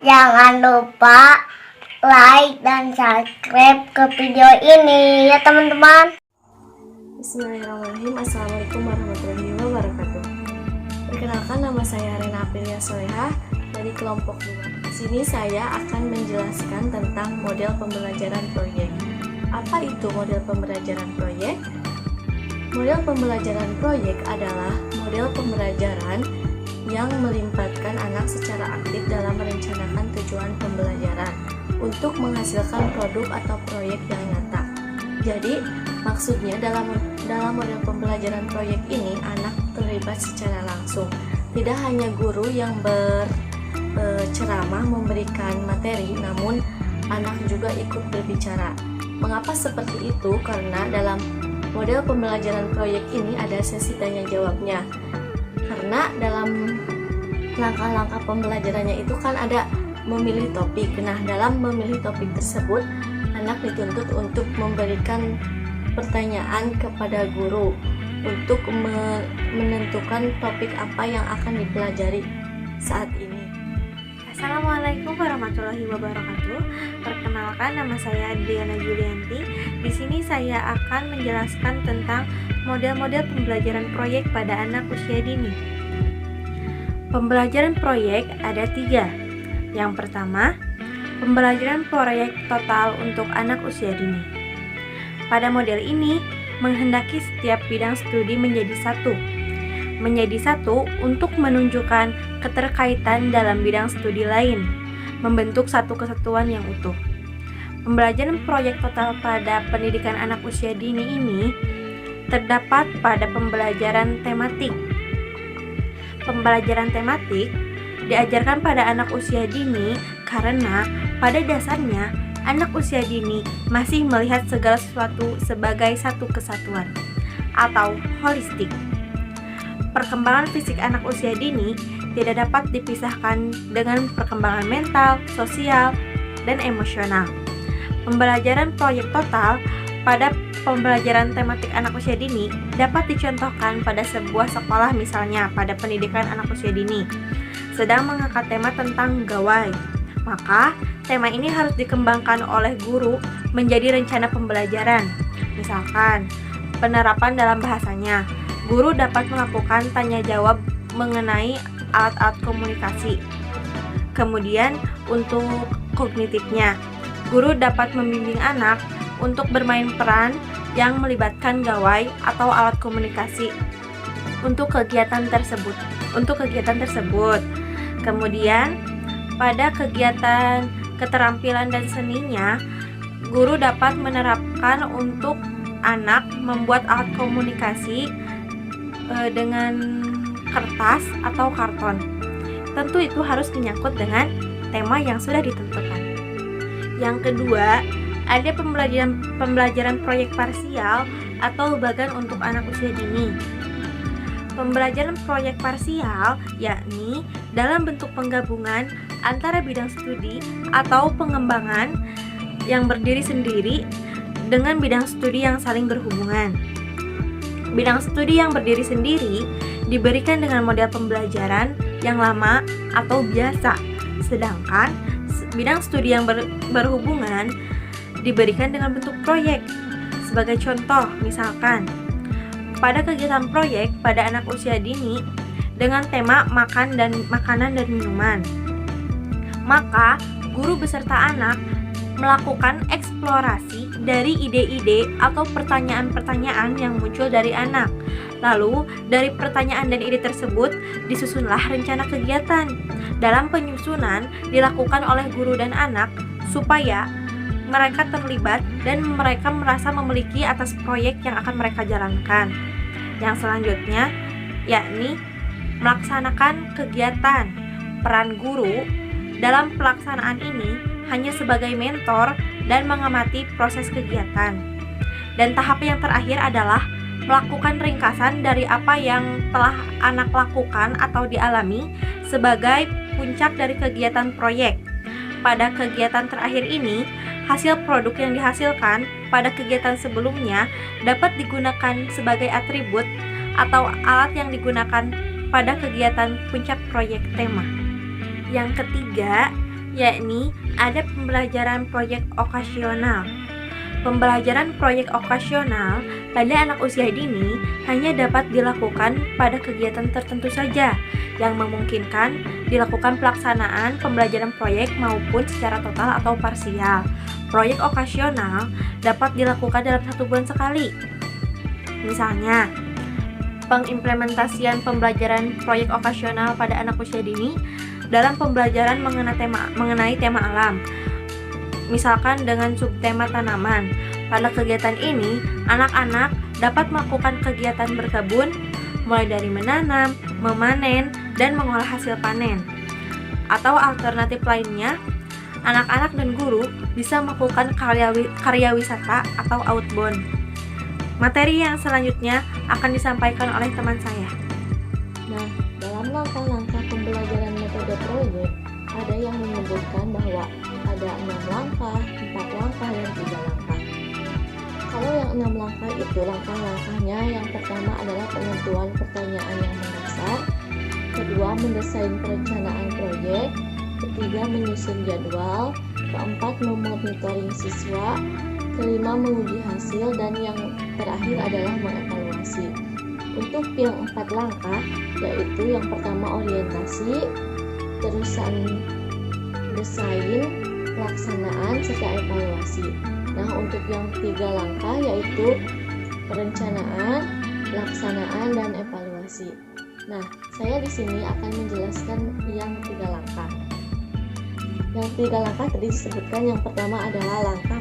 Jangan lupa like dan subscribe ke video ini ya teman-teman. Bismillahirrahmanirrahim. Assalamualaikum warahmatullahi wabarakatuh. Perkenalkan, nama saya Rena Aprilia Soleha dari kelompok 2. Di sini saya akan menjelaskan tentang model pembelajaran proyek. Apa itu model pembelajaran proyek? Model pembelajaran proyek adalah model pembelajaran yang melibatkan anak secara aktif dalam merencanakan tujuan pembelajaran untuk menghasilkan produk atau proyek yang nyata. Jadi, maksudnya dalam model pembelajaran proyek ini, anak terlibat secara langsung. Tidak hanya guru yang berceramah memberikan materi, namun anak juga ikut berbicara. Mengapa seperti itu? Karena dalam model pembelajaran proyek ini ada sesi tanya jawabnya. Karena dalam langkah-langkah pembelajarannya itu kan ada memilih topik. Nah, dalam memilih topik tersebut, anak dituntut untuk memberikan pertanyaan kepada guru untuk menentukan topik apa yang akan dipelajari saat ini. Assalamualaikum warahmatullahi wabarakatuh. Perkenalkan, nama saya Diana Julianti. Di sini saya akan menjelaskan tentang model-model pembelajaran proyek pada anak usia dini. Pembelajaran proyek ada 3. Yang pertama, pembelajaran proyek total untuk anak usia dini. Pada model ini, menghendaki setiap bidang studi menjadi satu untuk menunjukkan keterkaitan dalam bidang studi lain, membentuk satu kesatuan yang utuh. Pembelajaran proyek total pada pendidikan anak usia dini ini terdapat pada pembelajaran tematik. Pembelajaran tematik diajarkan pada anak usia dini karena pada dasarnya anak usia dini masih melihat segala sesuatu sebagai satu kesatuan atau holistik. Perkembangan fisik anak usia dini tidak dapat dipisahkan dengan perkembangan mental, sosial, dan emosional. Pembelajaran proyek total pada pembelajaran tematik anak usia dini dapat dicontohkan pada sebuah sekolah, misalnya pada pendidikan anak usia dini sedang mengangkat tema tentang gawai. Maka, tema ini harus dikembangkan oleh guru menjadi rencana pembelajaran. Misalkan, penerapan dalam bahasanya. Guru dapat melakukan tanya jawab mengenai alat-alat komunikasi. Kemudian, untuk kognitifnya, guru dapat membimbing anak untuk bermain peran yang melibatkan gawai atau alat komunikasi untuk kegiatan tersebut. Kemudian, pada kegiatan keterampilan dan seninya, guru dapat menerapkan untuk anak membuat alat komunikasi dengan kertas atau karton. Tentu itu harus menyangkut dengan tema yang sudah ditentukan. Yang kedua, ada pembelajaran proyek parsial atau bagan untuk anak usia dini. Pembelajaran proyek parsial yakni dalam bentuk penggabungan antara bidang studi atau pengembangan yang berdiri sendiri dengan bidang studi yang saling berhubungan. Bidang studi yang berdiri sendiri diberikan dengan model pembelajaran yang lama atau biasa, sedangkan bidang studi yang berhubungan diberikan dengan bentuk proyek. Sebagai contoh, misalkan pada kegiatan proyek pada anak usia dini dengan tema makanan dan minuman, maka guru beserta anak melakukan eksplorasi dari ide-ide atau pertanyaan-pertanyaan yang muncul dari anak. Lalu, dari pertanyaan dan ide tersebut disusunlah rencana kegiatan. Dalam penyusunan dilakukan oleh guru dan anak supaya mereka terlibat dan mereka merasa memiliki atas proyek yang akan mereka jalankan. Yang selanjutnya yakni melaksanakan kegiatan. Peran guru dalam pelaksanaan ini hanya sebagai mentor dan mengamati proses kegiatan. Dan tahap yang terakhir adalah melakukan ringkasan dari apa yang telah anak lakukan atau dialami sebagai puncak dari kegiatan proyek. Pada kegiatan terakhir ini, hasil produk yang dihasilkan pada kegiatan sebelumnya dapat digunakan sebagai atribut atau alat yang digunakan pada kegiatan puncak proyek tema. Yang ketiga, yakni ada pembelajaran proyek okasional. Pembelajaran proyek okasional pada anak usia dini hanya dapat dilakukan pada kegiatan tertentu saja yang memungkinkan dilakukan pelaksanaan pembelajaran proyek maupun secara total atau parsial. Proyek okasional dapat dilakukan dalam 1 bulan sekali. Misalnya, pengimplementasian pembelajaran proyek okasional pada anak usia dini dalam pembelajaran mengenai tema alam. Misalkan dengan subtema tanaman. Pada kegiatan ini, anak-anak dapat melakukan kegiatan berkebun, mulai dari menanam, memanen, dan mengolah hasil panen. Atau alternatif lainnya, anak-anak dan guru bisa melakukan karya wisata atau outbound. Materi yang selanjutnya akan disampaikan oleh teman saya. Nah, dalam langkah-langkah pembelajaran metode proyek, ada yang menyebutkan bahwa ada 6 langkah, 4 langkah, dan 3 langkah. Kalau yang 6 langkah itu, langkah-langkahnya yang pertama adalah penentuan pertanyaan yang mendasar, kedua mendesain perencanaan proyek, ketiga menyusun jadwal, keempat memonitoring siswa, kelima menguji hasil, dan yang terakhir adalah mengevaluasi. Untuk yang 4 langkah, yaitu yang pertama orientasi, terusan desain, pelaksanaan, serta evaluasi. Nah, untuk yang 3 langkah yaitu perencanaan, pelaksanaan, dan evaluasi. Nah, saya di sini akan menjelaskan yang 3 langkah. Yang 3 langkah tadi disebutkan, yang pertama adalah langkah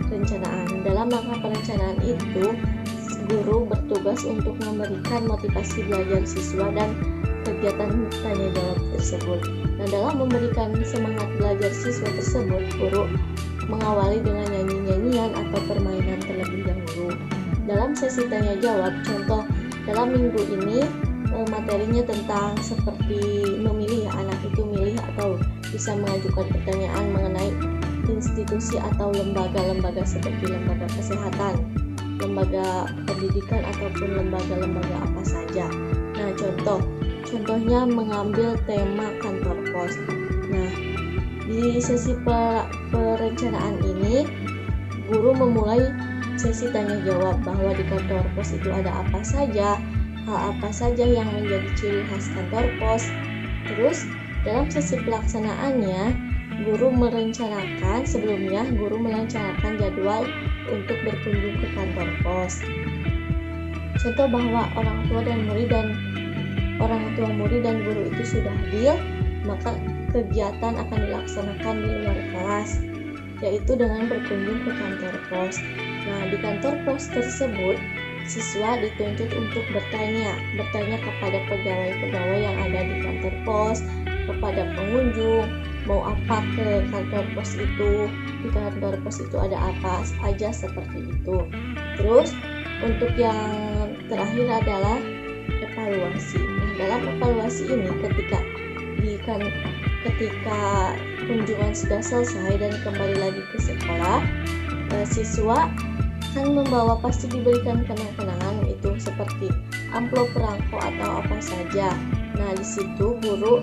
perencanaan. Dalam langkah perencanaan itu, guru bertugas untuk memberikan motivasi belajar siswa dan kegiatan tanya jawab tersebut. Nah, dalam memberikan semangat belajar siswa tersebut, guru mengawali dengan nyanyi-nyanyian atau permainan terlebih dahulu. Dalam sesi tanya jawab, contoh dalam minggu ini materinya tentang seperti memilih, anak itu milih atau bisa mengajukan pertanyaan mengenai institusi atau lembaga-lembaga seperti lembaga kesehatan, lembaga pendidikan, ataupun lembaga-lembaga apa saja. Nah, contohnya mengambil tema kantor pos. Nah, di sesi perencanaan ini, guru memulai sesi tanya jawab bahwa di kantor pos itu ada apa saja, hal apa saja yang menjadi ciri khas kantor pos. Terus, dalam sesi pelaksanaannya, guru merencanakan jadwal untuk berkunjung ke kantor pos. Contoh bahwa orang tua murid dan guru itu sudah deal, maka kegiatan akan dilaksanakan di luar kelas, yaitu dengan berkunjung ke kantor pos. Nah, di kantor pos tersebut, siswa dituntut untuk bertanya kepada pegawai-pegawai yang ada di kantor pos, kepada pengunjung, mau apa ke kantor pos itu, di kantor pos itu ada apa aja, seperti itu. Terus, untuk yang terakhir adalah evaluasi. Nah, dalam evaluasi ini ketika kunjungan sudah selesai dan kembali lagi ke sekolah, siswa kan pasti diberikan kenang-kenangan itu seperti amplop, perangko, atau apa saja. Nah, di situ guru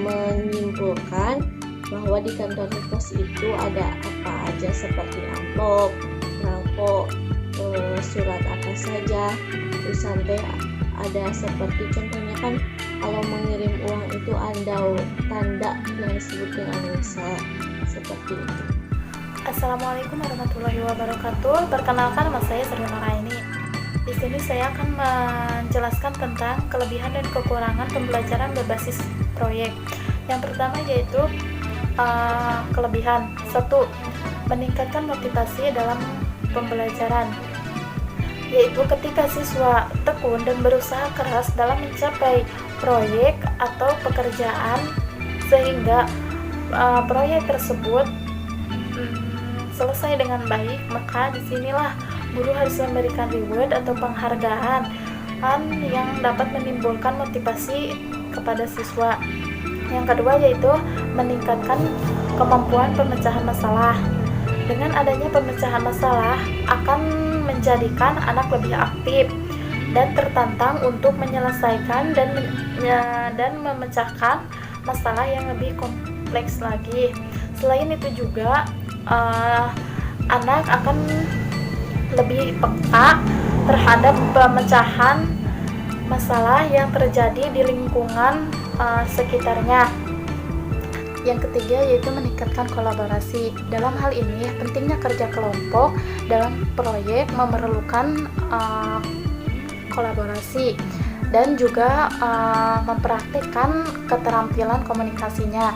menyimpulkan bahwa di kantor pos itu ada apa aja seperti amplop, perangko, surat apa saja, terus sampai ada seperti contohnya kan kalau mengirim uang itu ada tanda yang disebut dengan misal, seperti itu. Assalamualaikum warahmatullahi wabarakatuh. Perkenalkan, nama saya Sri Nuraini. Di sini saya akan menjelaskan tentang kelebihan dan kekurangan pembelajaran berbasis proyek. Yang pertama yaitu kelebihan. 1. Meningkatkan motivasi dalam pembelajaran, yaitu ketika siswa tekun dan berusaha keras dalam mencapai proyek atau pekerjaan sehingga proyek tersebut selesai dengan baik, maka disinilah guru harus memberikan reward atau penghargaan yang dapat menimbulkan motivasi kepada siswa. Yang kedua yaitu meningkatkan kemampuan pemecahan masalah. Dengan adanya pemecahan masalah akan menjadikan anak lebih aktif dan tertantang untuk menyelesaikan dan memecahkan masalah yang lebih kompleks lagi. Selain itu juga anak akan lebih peka terhadap pemecahan masalah yang terjadi di lingkungan sekitarnya. Yang ketiga yaitu meningkatkan kolaborasi. Dalam hal ini, pentingnya kerja kelompok dalam proyek memerlukan kolaborasi dan juga mempraktikkan keterampilan komunikasinya.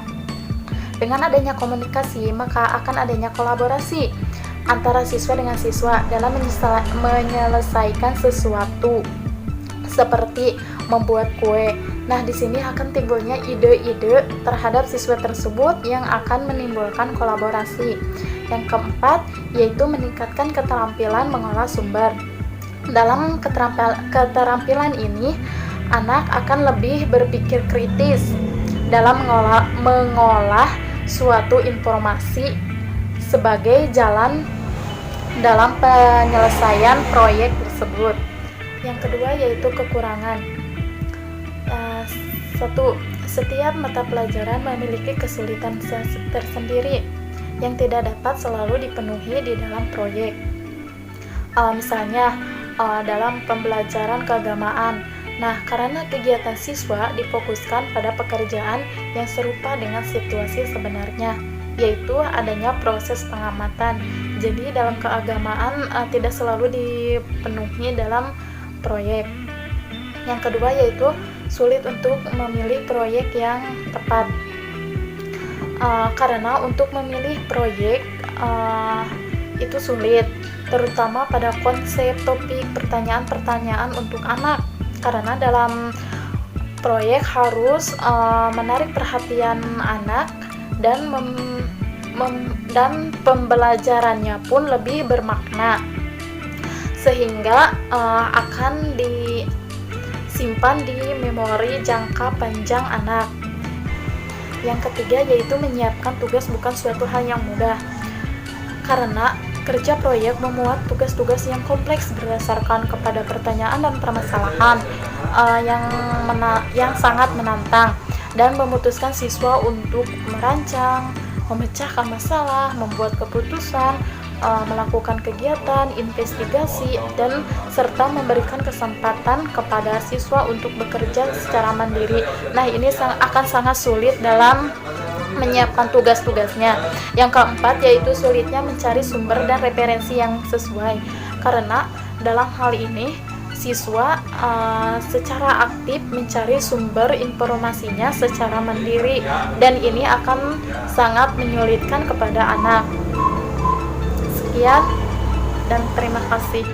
Dengan adanya komunikasi, maka akan adanya kolaborasi antara siswa dengan siswa dalam menyelesaikan sesuatu, seperti membuat kue. Nah, di sini akan timbulnya ide-ide terhadap siswa tersebut yang akan menimbulkan kolaborasi. Yang keempat, yaitu meningkatkan keterampilan mengolah sumber. Dalam keterampilan ini, anak akan lebih berpikir kritis dalam mengolah suatu informasi sebagai jalan dalam penyelesaian proyek tersebut. Yang kedua yaitu kekurangan. Setiap mata pelajaran memiliki kesulitan tersendiri yang tidak dapat selalu dipenuhi di dalam proyek. Misalnya dalam pembelajaran keagamaan. Nah, karena kegiatan siswa difokuskan pada pekerjaan yang serupa dengan situasi sebenarnya, yaitu adanya proses pengamatan. Jadi dalam keagamaan tidak selalu dipenuhi dalam proyek. Yang kedua yaitu sulit untuk memilih proyek yang tepat. Karena untuk memilih proyek itu sulit, terutama pada konsep, topik, pertanyaan-pertanyaan untuk anak. Karena dalam proyek harus menarik perhatian anak dan dan pembelajarannya pun lebih bermakna, sehingga akan disimpan di memori jangka panjang anak. Yang ketiga yaitu menyiapkan tugas bukan suatu hal yang mudah, karena kerja proyek memuat tugas-tugas yang kompleks berdasarkan kepada pertanyaan dan permasalahan yang sangat menantang, dan memutuskan siswa untuk merancang, memecahkan masalah, membuat keputusan, melakukan kegiatan, investigasi, dan serta memberikan kesempatan kepada siswa untuk bekerja secara mandiri. Nah, ini akan sangat sulit dalam menyiapkan tugas-tugasnya. Yang keempat yaitu sulitnya mencari sumber dan referensi yang sesuai, karena dalam hal ini siswa secara aktif mencari sumber informasinya secara mandiri, dan ini akan sangat menyulitkan kepada anak. Sekian dan terima kasih.